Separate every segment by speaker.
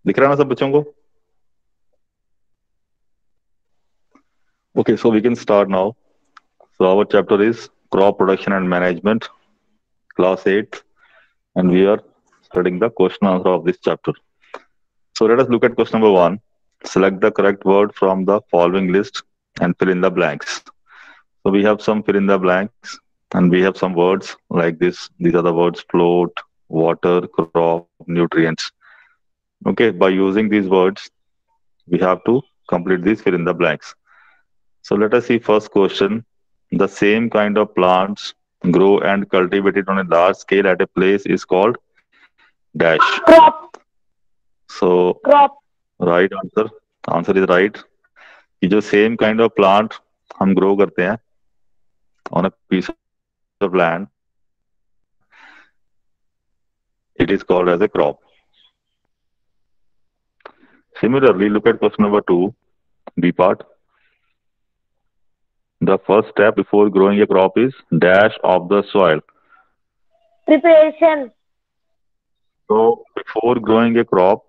Speaker 1: दिख रहा है ना सब बच्चों को? Okay, so we can start now. So our chapter is crop production and management, class 8, and we are studying the question answer of this chapter. So let us look at question number 1. Select the correct word from the following list and fill in the blanks. So we have some fill in the blanks and we have some words like this. These are the words float, water, crop, nutrients. Okay, by using these words, we have to complete these fill in the blanks. So let us see first question. The same kind of plants grow and cultivated on a large scale at a place is called dash.
Speaker 2: Crop.
Speaker 1: So
Speaker 2: Crop.
Speaker 1: right answer. Answer is right. कि जो same kind of plant हम grow करते हैं on a piece of land, it is called as a crop. Similarly, look at question number 2, B part. The first step before growing a crop is dash of the soil.
Speaker 2: Preparation.
Speaker 1: So before growing a crop,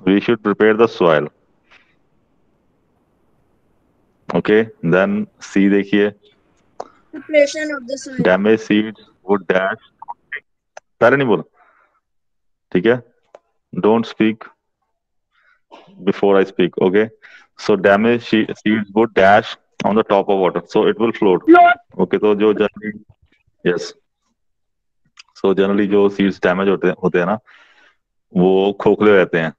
Speaker 1: we should prepare the soil. Okay, then C देखिए.
Speaker 3: Preparation of the soil.
Speaker 1: Damaged seeds would dash. सारे नहीं बोला, ठीक है? Don't speak before I speak. Okay, so damaged seeds would dash on the top of water, so it will float.
Speaker 2: Float.
Speaker 1: Okay, तो जो generally, yes, so generally जो seeds damage होते हैं ना, वो खोखले रहते हैं,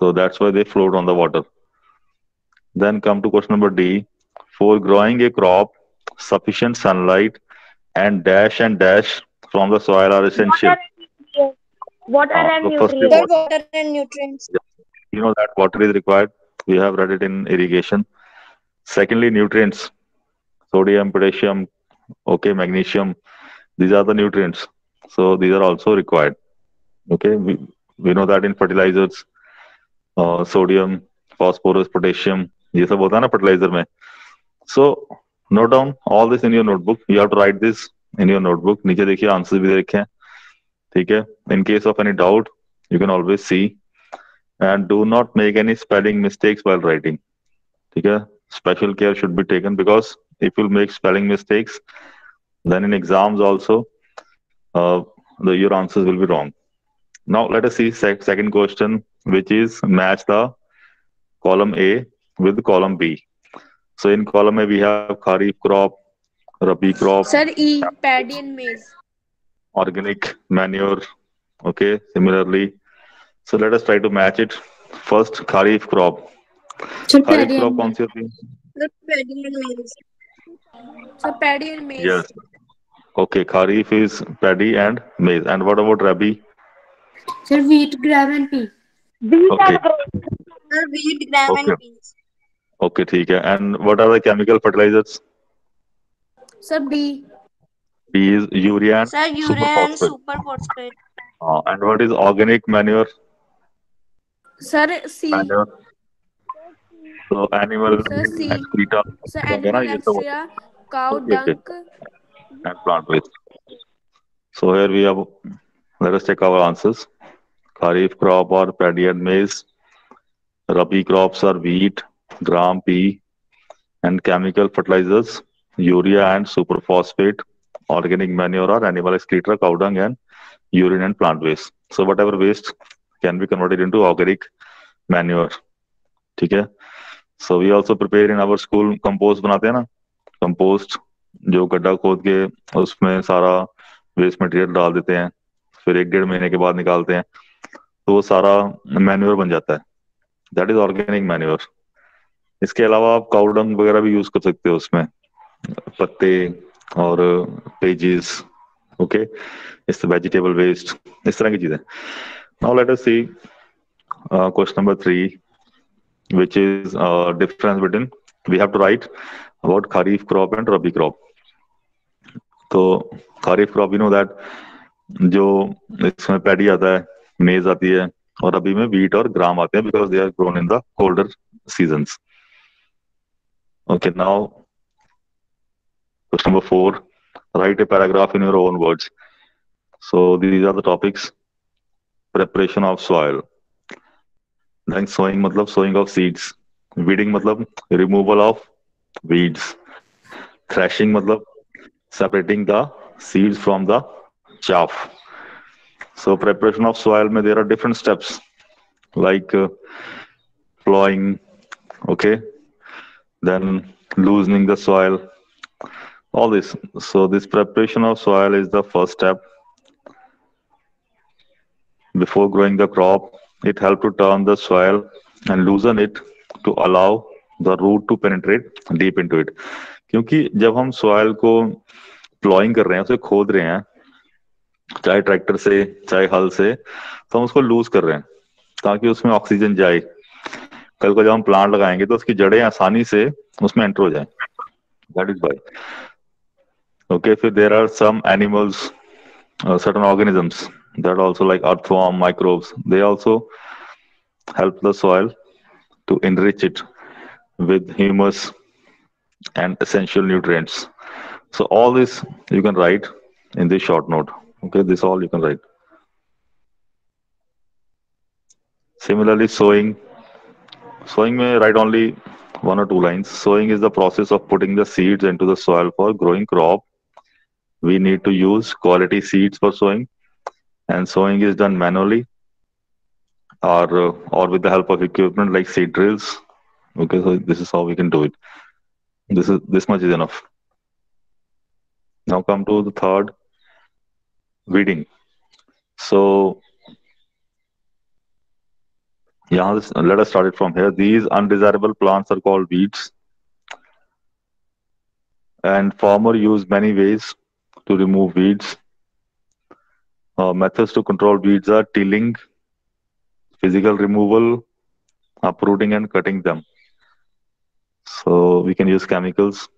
Speaker 1: so that's why they float on the water. Then come to question number D. For growing a crop, sufficient sunlight and dash from the soil are essential.
Speaker 2: Water and
Speaker 1: So firstly,
Speaker 2: nutrients.
Speaker 3: Water and nutrients.
Speaker 1: you know that water is required. We have read it in irrigation. Secondly, nutrients, sodium, potassium, okay, magnesium. These are the nutrients. So these are also required. Okay, we know that in fertilizers, sodium, phosphorus, potassium, ये सब होता है ना fertilizer में. So note down all this in your notebook. You have to write this in your notebook. नीचे देखिए answer भी देखे हैं, ठीक है? In case of any doubt, you can always see. And do not make any spelling mistakes while writing. ठीक है? Special care should be taken because if you make spelling mistakes, then in exams also, your answers will be wrong. Now let us see second question, which is match the column A with column B. So in column A we have Kharif crop, Rabi crop,
Speaker 3: Sir, E. Paddy and maize.
Speaker 1: organic manure. Okay, similarly. So let us try to match it. First, Kharif crop.
Speaker 3: Sir,
Speaker 1: Kharif crop कौन सी होती है?
Speaker 3: Sir, paddy and maize. Sir, paddy and maize.
Speaker 1: Yes. Okay, Kharif is paddy and maize. And what about Rabi?
Speaker 3: Sir, wheat, gram and pea.
Speaker 2: Wheat
Speaker 1: Okay.
Speaker 2: and grain.
Speaker 3: Sir, wheat, gram
Speaker 1: Okay.
Speaker 3: and peas.
Speaker 1: Okay, ठीक है. And what are the chemical fertilizers?
Speaker 3: Sir, B.
Speaker 1: B is urea and
Speaker 3: Sir, urea and
Speaker 1: superphosphate.
Speaker 3: superphosphate.
Speaker 1: And what is organic manure?
Speaker 3: Sir, C.
Speaker 1: Manure. So animal
Speaker 3: Sir, C.
Speaker 1: excreta.
Speaker 3: Sir,
Speaker 1: Okay, ना
Speaker 3: animal
Speaker 1: ये सब होता
Speaker 3: extra,
Speaker 1: है.
Speaker 3: cow
Speaker 1: Okay.
Speaker 3: dung.
Speaker 1: And plant waste. So here we have. Let us check our answers. Kharif crop are paddy and maize. Rabi crops are wheat, gram, pea, and chemical fertilizers, urea and superphosphate, organic manure or animal excreta, cow dung, and urine and plant waste. So whatever waste can be converted into organic manure. ठीक है? So we also prepare in our school compost बनाते हैं ना? Compost जो गड्ढा खोद के उसमें सारा वेस्ट मटेरियल डाल देते हैं, फिर 1-1.5 महीने के बाद निकालते हैं, तो वो सारा मैन्योर बन जाता है. That is organic manure. इसके अलावा आप काउ डंग वगैरह भी यूज कर सकते हो उसमें, पत्ते और पेजेस. ओके, इस वेजिटेबल वेस्ट, इस तरह की चीजें. Now let us see question number 3, which is difference between, we have to write about kharif crop and rabi crop. तो kharif crop, you know that जो इसमें पैडी आता है, मेज आती है, और अभी में वीट और ग्राम आते हैं because they are grown in the colder seasons. Okay, now question number 4. Write a paragraph in your own words. So these are the topics. preparation of soil. Then sowing मतलब sowing of seeds. Weeding मतलब removal of weeds. Threshing मतलब separating the seeds from the chaff. So preparation of soil में there are different steps like plowing, okay, then loosening the soil, all this. So this preparation of soil is the first step before growing the crop. It helps to turn the soil and loosen it to allow the root to penetrate deep into it. क्योंकि जब हम soil को ploughing कर रहे हैं, उसे खोद रहे हैं, चाहे ट्रैक्टर से चाहे हल से, तो हम उसको लूज कर रहे हैं ताकि उसमें ऑक्सीजन जाए. कल को जब हम प्लांट लगाएंगे तो उसकी जड़ें आसानी से उसमें एंटर हो जाएं. That is by. ओके, फिर there are some animals, certain organisms that also like earthworm, microbes, they also help the soil to enrich it with humus and essential nutrients. So all this you can write in this short note. Okay, this all you can write. Similarly, sowing. Sowing may write only one or two lines. Sowing is the process of putting the seeds into the soil for growing crop. We need to use quality seeds for sowing, and sowing is done manually or with the help of equipment like seed drills. Okay, so this is how we can do it. This much is enough. Now come to the third, weeding. So let us start it from here. These undesirable plants are called weeds, and farmer use many ways to remove weeds. Methods to control weeds are tilling, physical removal, uprooting, and cutting them. So we can use chemicals.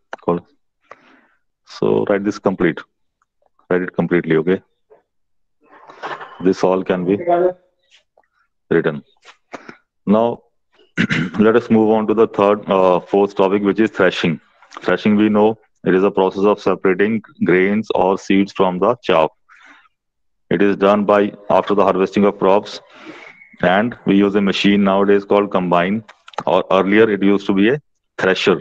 Speaker 1: So write this complete. Write it completely, okay? This all can be written. Now, let us move on to the fourth topic, which is threshing. Threshing, we know it is a process of separating grains or seeds from the chaff. It is done by after the harvesting of crops, and we use a machine nowadays called combine, or earlier it used to be a thresher.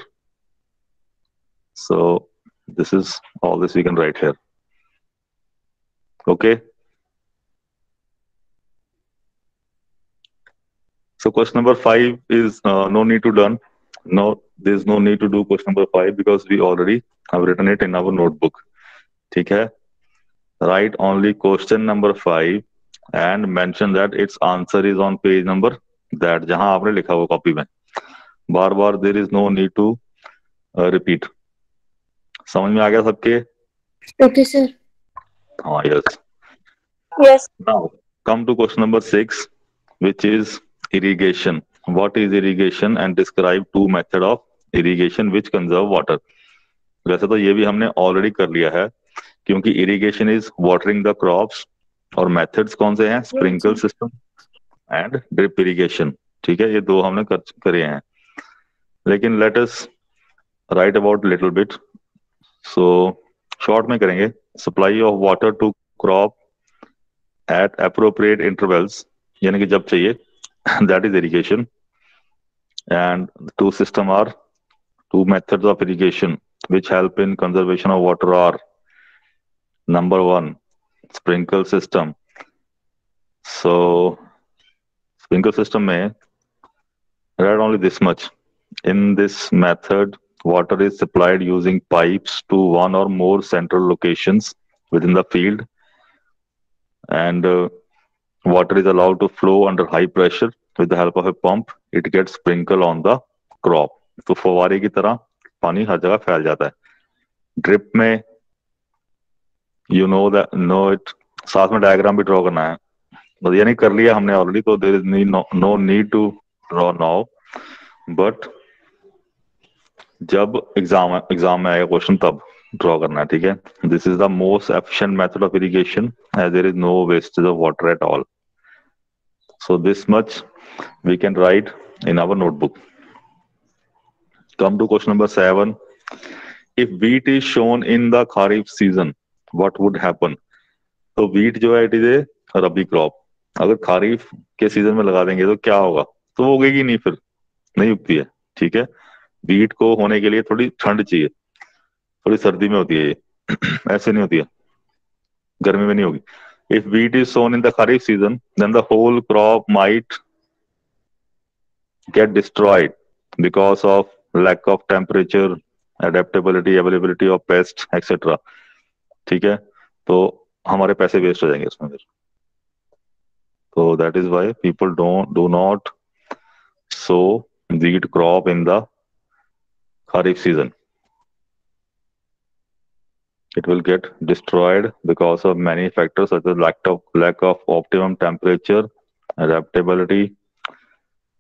Speaker 1: So this is all this we can write here. Okay. So question number 5 is no need to done. No, there's no need to do question number 5 because we already have written it in our notebook. ठीक है? Write only question number 5 and mention that its answer is on page number that जहां आपने लिखा हुआ copy में. बार बार there is no need to repeat. समझ में आ गया सबके?
Speaker 3: Okay, sir.
Speaker 1: हाँ, yes.
Speaker 2: Yes.
Speaker 1: Now come to question number 6, which is irrigation. What is irrigation and describe two method of irrigation which conserve water. वैसे तो ये भी हमने ऑलरेडी कर लिया है क्योंकि irrigation is watering the crops और मेथड्स कौन से हैं, sprinkle system and drip irrigation. ठीक है, ये दो हमने करे हैं. लेकिन let us write about little bit. So short में करेंगे. Supply of water to crop at appropriate intervals, यानी कि जब चाहिए, that is irrigation. And two system are two methods of irrigation which help in conservation of water are number 1, sprinkle system. So sprinkle system may write only this much. In this method, water is supplied using pipes to one or more central locations within the field, and water is allowed to flow under high pressure with the help of a pump. It gets sprinkled on the crop. तो फवारे की तरह पानी हर जगह फैल जाता है. Drip में यू नो इट, साथ में डायग्राम भी ड्रॉ करना है, बस यानी कर लिया हमने ऑलरेडी, तो there is no need to draw now. But जब एग्जाम में आएगा क्वेश्चन तब ड्रॉ करना है. ठीक है, this is the most efficient method of irrigation as there is no wastage of water at all. So this much we can write in our notebook. Come to question number 7. If wheat is shown in the Kharif season, what would happen? So wheat जो है, it is a rabi crop. अगर खरीफ के season में लगा देंगे तो क्या होगा, तो वो उगेगी नहीं, फिर नहीं उगती है। ठीक है, वीट को होने के लिए थोड़ी ठंड चाहिए, थोड़ी सर्दी में होती है ये ऐसे नहीं होती है, गर्मी में नहीं होगी। If wheat is sown in the kharif season, then the whole crop might get destroyed because of lack of temperature, adaptability, availability of pests, etc. ठीक है, तो हमारे पैसे वेस्ट हो जाएंगे इसमें फिर। तो that is why people don't do not sow wheat crop in the kharif season. It will get destroyed because of many factors such as lack of optimum temperature, adaptability,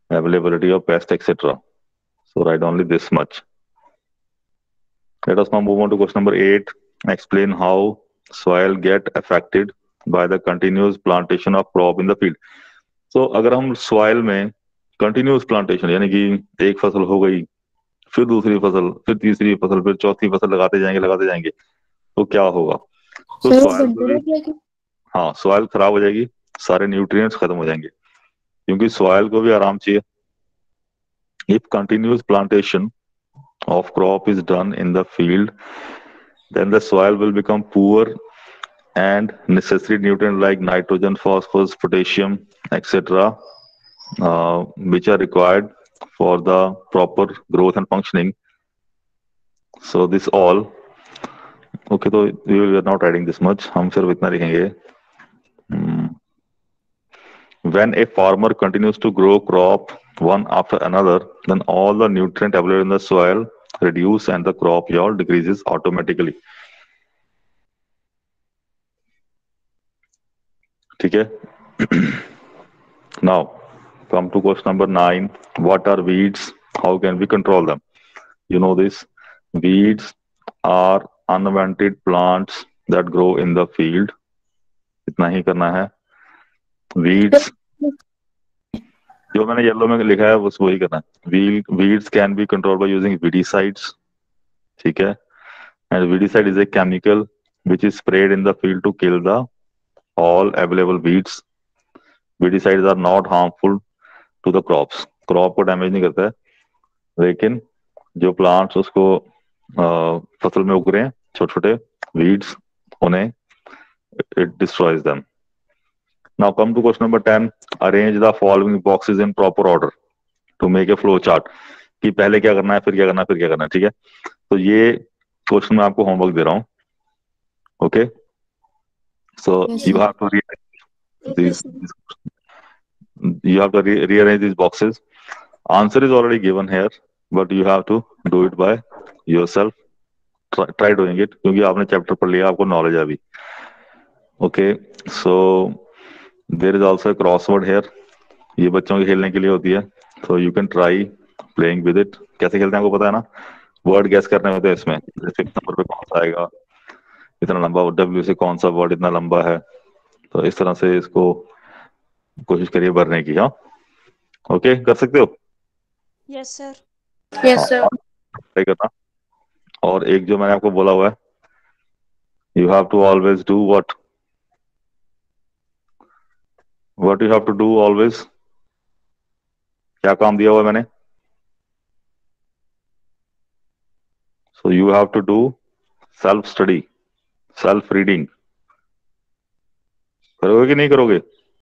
Speaker 1: availability of pest, etc. So write only this much. Let us now move on to question number 8. Explain how soil get affected by the continuous plantation of crop in the field. So अगर हम soil में continuous plantation यानी कि एक फसल हो गई, फिर दूसरी फसल, फिर तीसरी फसल, फिर चौथी फसल लगाते जाएंगे तो क्या होगा, तो
Speaker 3: सर
Speaker 1: सॉइल
Speaker 3: घंटे लग गया कि
Speaker 1: हाँ सॉइल खराब हो जाएगी, सारे न्यूट्रिएंट्स खत्म हो जाएंगे, क्योंकि सॉइल को भी आराम चाहिए। If continuous plantation of crop is done in the field, then the soil will become poor and necessary nutrients like nitrogen, phosphorus, potassium, etc., which are required for the proper growth and functioning. So this all okay, तो we are not writing this much, हम सिर्फ इतना लिखेंगे। When a farmer continues to grow crop one after another, then all the nutrient available in the soil reduce and the crop yield decreases automatically. ठीक है, now come to question number 9. What are weeds? How can we control them? You know this. Weeds are unwanted plants that grow in the field. इतना ही करना है। Weeds, जो मैंने yellow में लिखा है बस वही करना है। Weeds can be controlled by using weedicides. ठीक है, and weedicide is a chemical which is sprayed in the field to kill the all available weeds. Weedicides are not harmful to the crops. Crop को damage नहीं करता है, लेकिन जो plants उसको फसल में उग रहे हैं छोटे छोटे वीड्स, उन्हें it destroys them. Now come to question number 10. Arrange the following boxes in proper order to make a flow chart, कि पहले क्या करना है, फिर क्या करना है, फिर क्या करना है। ठीक है, तो ये क्वेश्चन मैं आपको होमवर्क दे रहा हूँ। Okay, so you have to rearrange these boxes. Answer is already given here, but you have to do it by yourself. Try doing it, क्योंकि आपने चैप्टर पढ़ लिया, आपको नॉलेज है अभी। Okay, so there is also crossword here, ये बच्चों के खेलने के लिए होती है, so you can try playing with it. कैसे खेलते हैं आपको पता है ना, वर्ड गैस करने होते हैं इसमें, जैसे नंबर पे कौन सा आएगा, इतना लंबा डब्ल्यू से कौन सा वर्ड इतना लंबा है, तो इस तरह से इसको कोशिश करिए भरने की। हाँ, ओके, कर सकते हो।
Speaker 3: Yes sir.
Speaker 2: Yes, sir.
Speaker 1: Try करना। और एक जो मैंने आपको बोला हुआ है, you have to always do what you have to do always. क्या काम दिया हुआ है मैंने, so you have to do self study, self reading. करोगे कि नहीं करोगे?